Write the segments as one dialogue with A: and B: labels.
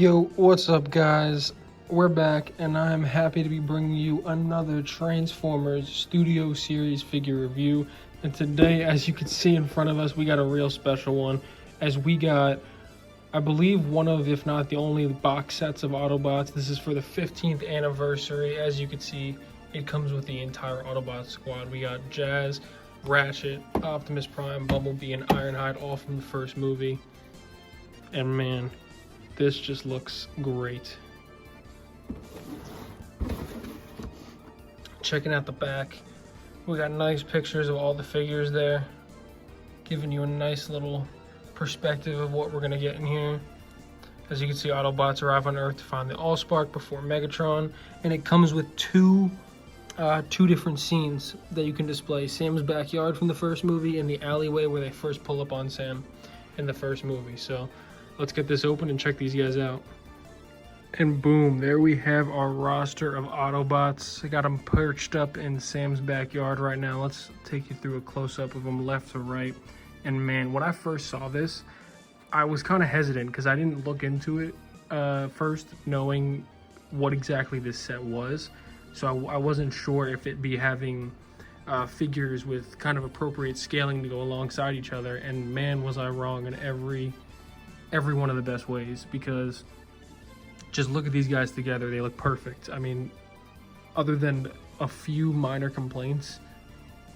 A: Yo, what's up guys? We're back and I'm happy to be bringing you another Transformers Studio Series figure review. And today, as you can see in front of us, we got a real special one, as we got, I believe, one of, if not the only box sets of Autobots. This is for the 15th anniversary. As you can see, it comes with the entire Autobot squad. We got Jazz, Ratchet, Optimus Prime, Bumblebee, and Ironhide, all from the first movie. And man, this just looks great. Checking out the back, we got nice pictures of all the figures there, giving you a nice little perspective of what we're gonna get in here. As you can see, Autobots arrive on Earth to find the Allspark before Megatron, and it comes with two different scenes that you can display: Sam's backyard from the first movie and the alleyway where they first pull up on Sam in the first movie. So let's get this open and check these guys out. And boom, there we have our roster of Autobots. I got them perched up in Sam's backyard right now. Let's take you through a close-up of them left to right. And man, when I first saw this, I was kind of hesitant because I didn't look into it first, knowing what exactly this set was. So I wasn't sure if it'd be having figures with kind of appropriate scaling to go alongside each other. And man, was I wrong in every one of the best ways, because just look at these guys together. They look perfect. I mean, other than a few minor complaints,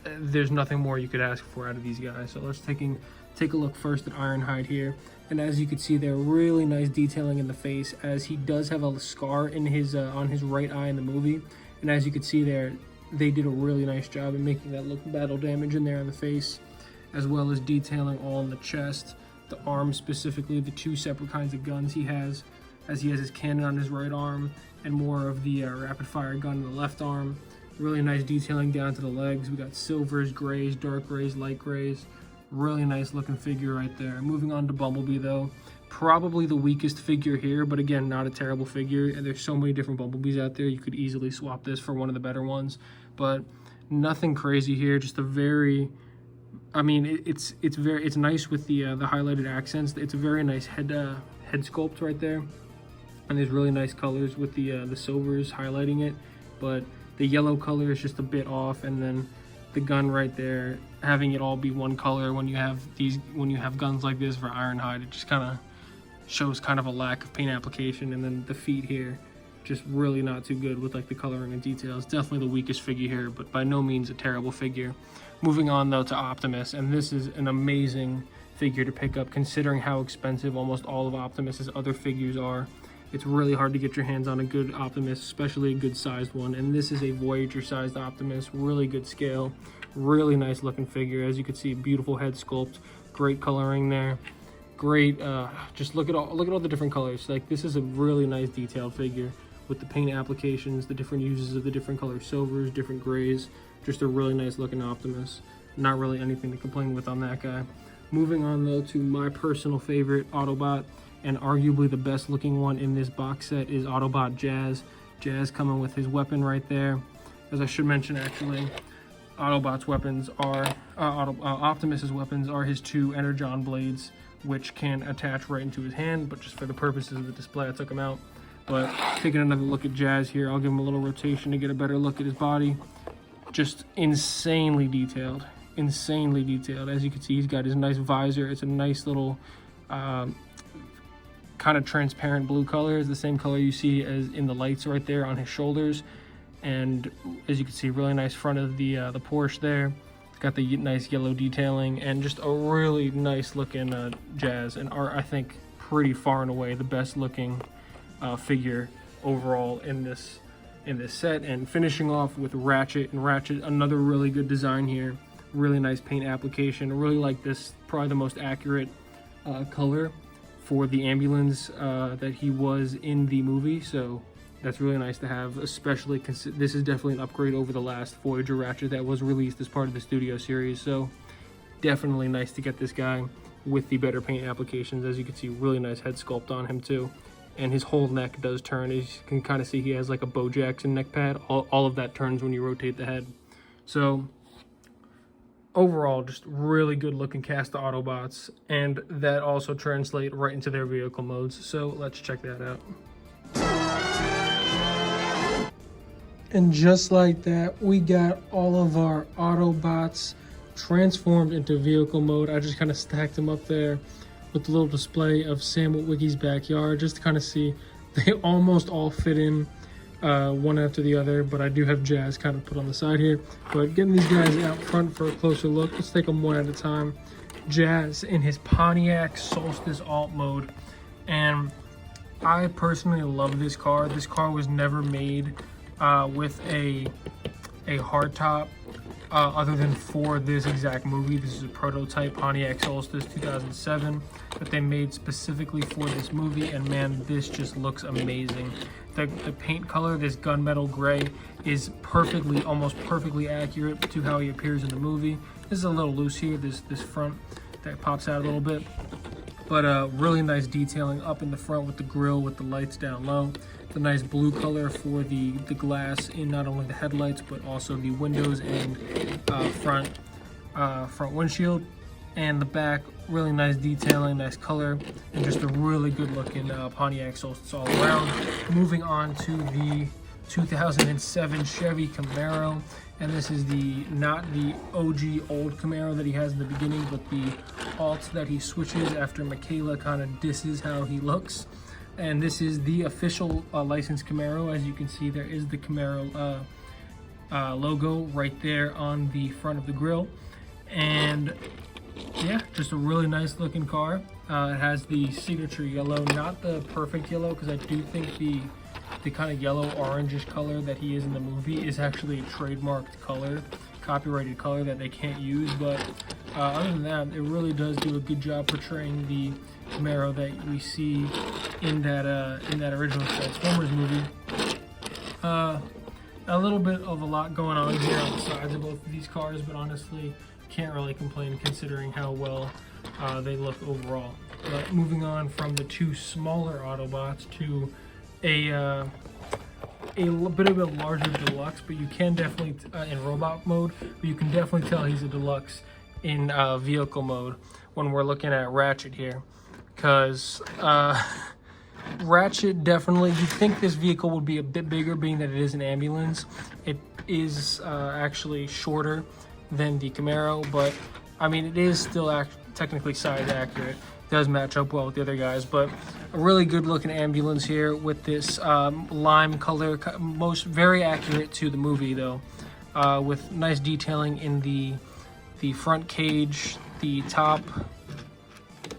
A: there's nothing more you could ask for out of these guys. So let's take a look first at Ironhide here. And as you can see there, really nice detailing in the face, as he does have a scar in his on his right eye in the movie. And as you can see there, they did a really nice job in making that look battle damage in there on the face, as well as detailing all in the chest, the arms specifically, the two separate kinds of guns he has, as he has his cannon on his right arm and more of the rapid fire gun in the left arm. Really nice detailing down to the legs. We got silvers, grays, dark grays, light grays. Really nice looking figure right there. Moving on to Bumblebee though, probably the weakest figure here, but again, not a terrible figure. And there's so many different Bumblebees out there, you could easily swap this for one of the better ones. But nothing crazy here, just a very, I mean, it's nice with the highlighted accents. It's a very nice head sculpt right there, and there's really nice colors with the silvers highlighting it, but the yellow color is just a bit off, and then the gun right there, having it all be one color when you have guns like this for Ironhide, it just kind of shows kind of a lack of paint application. And then the feet here, just really not too good with like the coloring and details. Definitely the weakest figure here, but by no means a terrible figure. Moving on though to Optimus, and this is an amazing figure to pick up considering how expensive almost all of Optimus's other figures are. It's really hard to get your hands on a good Optimus, especially a good sized one. And this is a Voyager sized Optimus, really good scale, really nice looking figure. As you can see, beautiful head sculpt, great coloring there. Great, just look at all the different colors. Like, this is a really nice detailed figure with the paint applications, the different uses of the different color silvers, different grays. Just a really nice looking Optimus. Not really anything to complain with on that guy. Moving on though to my personal favorite Autobot, and arguably the best looking one in this box set, is Autobot Jazz. Jazz coming with his weapon right there. As I should mention, actually, Autobot's weapons are, Optimus's weapons are his two Energon blades, which can attach right into his hand, but just for the purposes of the display, I took them out. But taking another look at Jazz here, I'll give him a little rotation to get a better look at his body. Just insanely detailed, insanely detailed. As you can see, he's got his nice visor. It's a nice little, kind of transparent blue color. Is the same color you see as in the lights right there on his shoulders. And as you can see, really nice front of the Porsche there. It's got the nice yellow detailing, and just a really nice looking Jazz, and I think pretty far and away the best looking figure overall in this set. And finishing off with Ratchet, and Ratchet, another really good design here, really nice paint application. I really like this, probably the most accurate color for the ambulance that he was in the movie, so that's really nice to have, especially this is definitely an upgrade over the last Voyager Ratchet that was released as part of the Studio Series. So definitely nice to get this guy with the better paint applications. As you can see, really nice head sculpt on him too, and his whole neck does turn. As you can kind of see, he has like a Bo Jackson neck pad. All of that turns when you rotate the head. So overall, just really good looking cast of Autobots, and that also translate right into their vehicle modes. So let's check that out. And just like that, we got all of our Autobots transformed into vehicle mode. I just kind of stacked them up there with the little display of Sam Witwicky's backyard, just to kind of see they almost all fit in one after the other, but I do have Jazz kind of put on the side here. But getting these guys out front for a closer look, let's take them one at a time. Jazz in his Pontiac Solstice alt mode, and I personally love this car. This car was never made with a hardtop other than for this exact movie. This is a prototype Pontiac Solstice 2007 that they made specifically for this movie, and man, this just looks amazing. The paint color, this gunmetal gray, is perfectly, almost perfectly accurate to how he appears in the movie. This is a little loose here, this front that pops out a little bit, but really nice detailing up in the front with the grille, with the lights down low. The nice blue color for the glass in not only the headlights but also the windows and front windshield, and the back, really nice detailing, nice color, and just a really good looking Pontiac Solstice all around. Moving on to the 2007 Chevy Camaro, and this is not the OG old Camaro that he has in the beginning, but the alt that he switches after Michaela kind of disses how he looks. And this is the official licensed Camaro. As you can see, there is the Camaro logo right there on the front of the grille. And yeah, just a really nice looking car. It has the signature yellow, not the perfect yellow, because I do think the kind of yellow orangish color that he is in the movie is actually a trademarked color, copyrighted color that they can't use. But other than that, it really does do a good job portraying the Camaro that we see in that original Transformers movie. A little bit of a lot going on here on the sides of both of these cars, but honestly, can't really complain considering how well they look overall. But moving on from the two smaller Autobots to a bit of a larger deluxe, but you can definitely in robot mode, but you can definitely tell he's a deluxe in vehicle mode when we're looking at Ratchet here, because Ratchet definitely, you'd think this vehicle would be a bit bigger, being that it is an ambulance. It is actually shorter than the Camaro, but I mean, it is still technically size accurate. It does match up well with the other guys, but a really good looking ambulance here with this lime color, very accurate to the movie though, with nice detailing in the front cage, the top,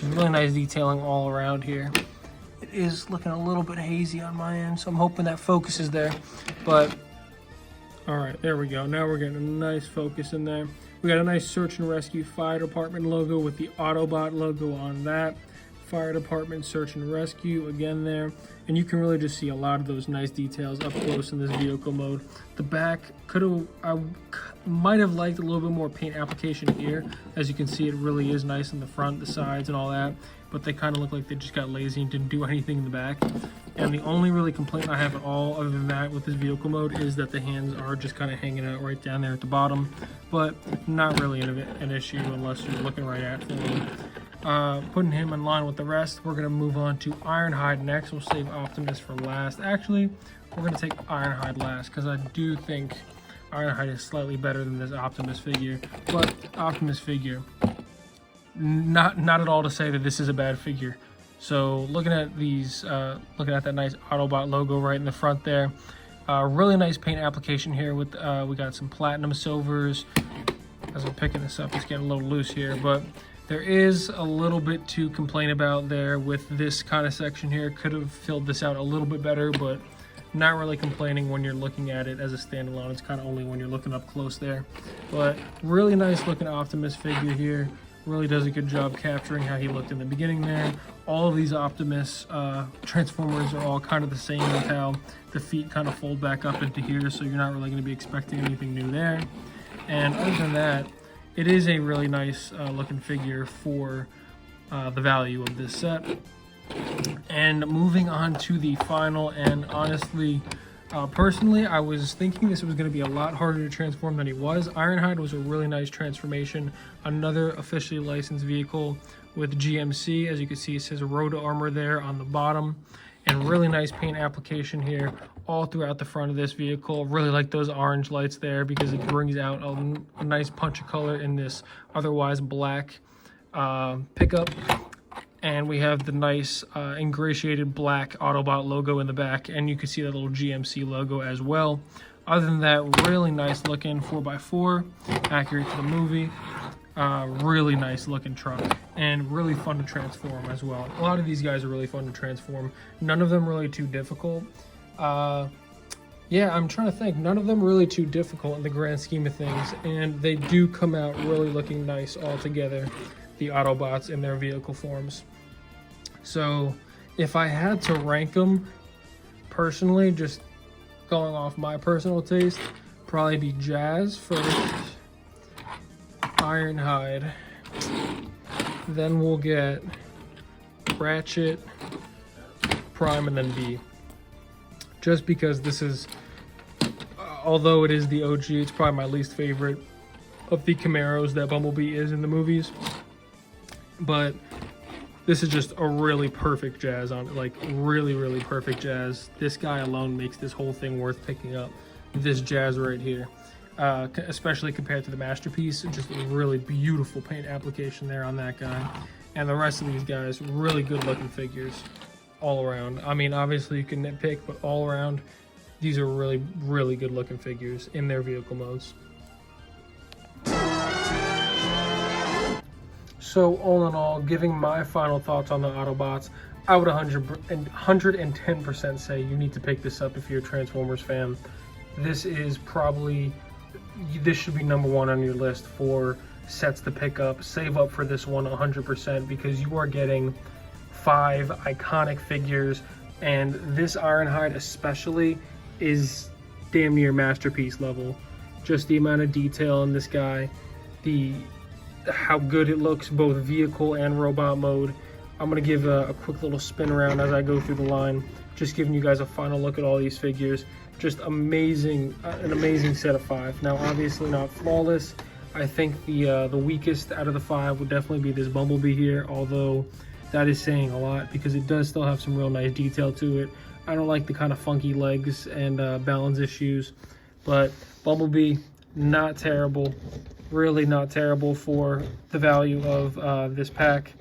A: really nice detailing all around here. It is looking a little bit hazy on my end, so I'm hoping that focus is there, but all right, there we go. Now we're getting a nice focus in there. We got a nice search and rescue fire department logo with the Autobot logo on that. Fire department search and rescue again there, and you can really just see a lot of those nice details up close in this vehicle mode. The back I might have liked a little bit more paint application here. As you can see, it really is nice in the front, the sides, and all that, but they kind of look like they just got lazy and didn't do anything in the back. And the only really complaint I have at all other than that with this vehicle mode is that the hands are just kind of hanging out right down there at the bottom, but not really an issue unless you're looking right at them. Putting him in line with the rest, we're going to move on to Ironhide next. We'll save Optimus for last. Actually, we're going to take Ironhide last because I do think Ironhide is slightly better than this Optimus figure. But Optimus figure, not at all to say that this is a bad figure. So looking at these, looking at that nice Autobot logo right in the front there, really nice paint application here with we got some platinum silvers. As I'm picking this up, it's getting a little loose here, but there is a little bit to complain about there with this kind of section here. Could have filled this out a little bit better, but not really complaining when you're looking at it as a standalone. It's kind of only when you're looking up close there. But really nice looking Optimus figure here. Really does a good job capturing how he looked in the beginning there. All of these Optimus Transformers are all kind of the same with how the feet kind of fold back up into here, so you're not really going to be expecting anything new there. And other than that, it is a really nice looking figure for the value of this set. And moving on to the final and honestly Personally, I was thinking this was going to be a lot harder to transform than he was. Ironhide was a really nice transformation. Another officially licensed vehicle with GMC. As you can see, it says road armor there on the bottom. And really nice paint application here all throughout the front of this vehicle. Really like those orange lights there because it brings out a nice punch of color in this otherwise black pickup. And we have the nice ingratiated black Autobot logo in the back, and you can see that little GMC logo as well. Other than that, really nice looking 4x4, accurate to the movie. Really nice looking truck, and really fun to transform as well. A lot of these guys are really fun to transform. None of them really too difficult. Yeah, I'm trying to think. None of them really too difficult in the grand scheme of things, and they do come out really looking nice all together, the Autobots in their vehicle forms. So if I had to rank them personally, just going off my personal taste, probably be Jazz first, Ironhide, then we'll get Ratchet, Prime, and then B. Just because this is, although it is the OG, it's probably my least favorite of the Camaros that Bumblebee is in the movies. But this is just a really perfect Jazz on it, like really perfect Jazz. This guy alone makes this whole thing worth picking up. This Jazz right here, especially compared to the Masterpiece, just a really beautiful paint application there on that guy. And the rest of these guys, really good looking figures all around. I mean, obviously you can nitpick, but all around, these are really good looking figures in their vehicle modes. So all in all, giving my final thoughts on the Autobots, I would 110% say you need to pick this up if you're a Transformers fan. This is probably, this should be #1 on your list for sets to pick up. Save up for this one 100% because you are getting 5 iconic figures, and this Ironhide especially is damn near Masterpiece level. Just the amount of detail in this guy, how good it looks, both vehicle and robot mode. I'm gonna give a quick little spin around as I go through the line, just giving you guys a final look at all these figures. Just amazing, an amazing set of 5. Now, obviously not flawless. I think the weakest out of the 5 would definitely be this Bumblebee here, although that is saying a lot because it does still have some real nice detail to it. I don't like the kind of funky legs and balance issues, but Bumblebee, not terrible. Really not terrible for the value of this pack.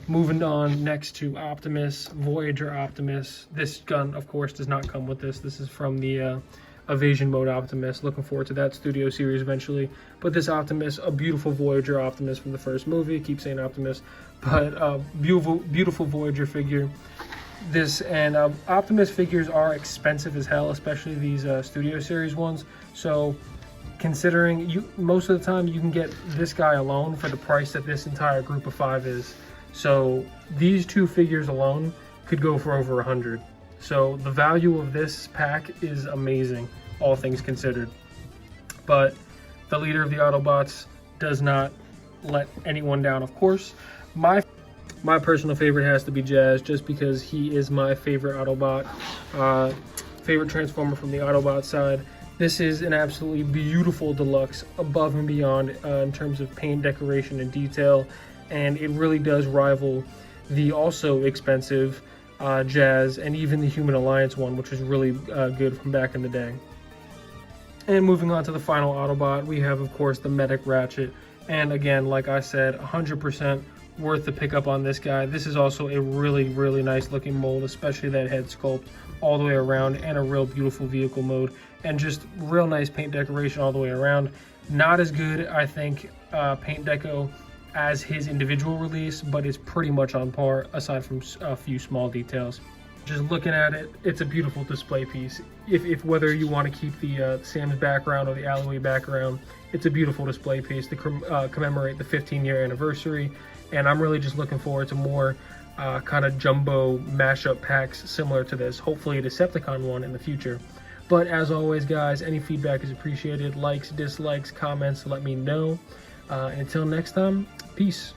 A: Moving on next to Optimus, Voyager Optimus. This gun, of course, does not come with this. This is from the Evasion Mode Optimus. Looking forward to that Studio Series eventually. But this Optimus, a beautiful Voyager Optimus from the first movie. I keep saying Optimus, but beautiful Voyager figure. This and Optimus figures are expensive as hell, especially these Studio Series ones. So considering most of the time you can get this guy alone for the price that this entire group of 5 is. So these 2 figures alone could go for over 100. So the value of this pack is amazing, all things considered. But the leader of the Autobots does not let anyone down, of course. My personal favorite has to be Jazz, just because he is my favorite Autobot, favorite Transformer from the Autobot side. This is an absolutely beautiful deluxe, above and beyond in terms of paint, decoration, and detail, and it really does rival the also expensive Jazz and even the Human Alliance one, which is really good from back in the day. And moving on to the final Autobot, we have, of course, the Medic Ratchet. And again, like I said, 100% worth the pickup on this guy. This is also a really nice looking mold, especially that head sculpt all the way around, and a real beautiful vehicle mode, and just real nice paint decoration all the way around. Not as good, I think, paint deco as his individual release, but it's pretty much on par aside from a few small details. Just looking at it, it's a beautiful display piece. If whether you want to keep the Sam's background or the Alloy background, it's a beautiful display piece to commemorate the 15-year anniversary. And I'm really just looking forward to more kind of jumbo mashup packs similar to this, hopefully a Decepticon one in the future. But as always, guys, any feedback is appreciated. Likes, dislikes, comments, let me know. Until next time, peace.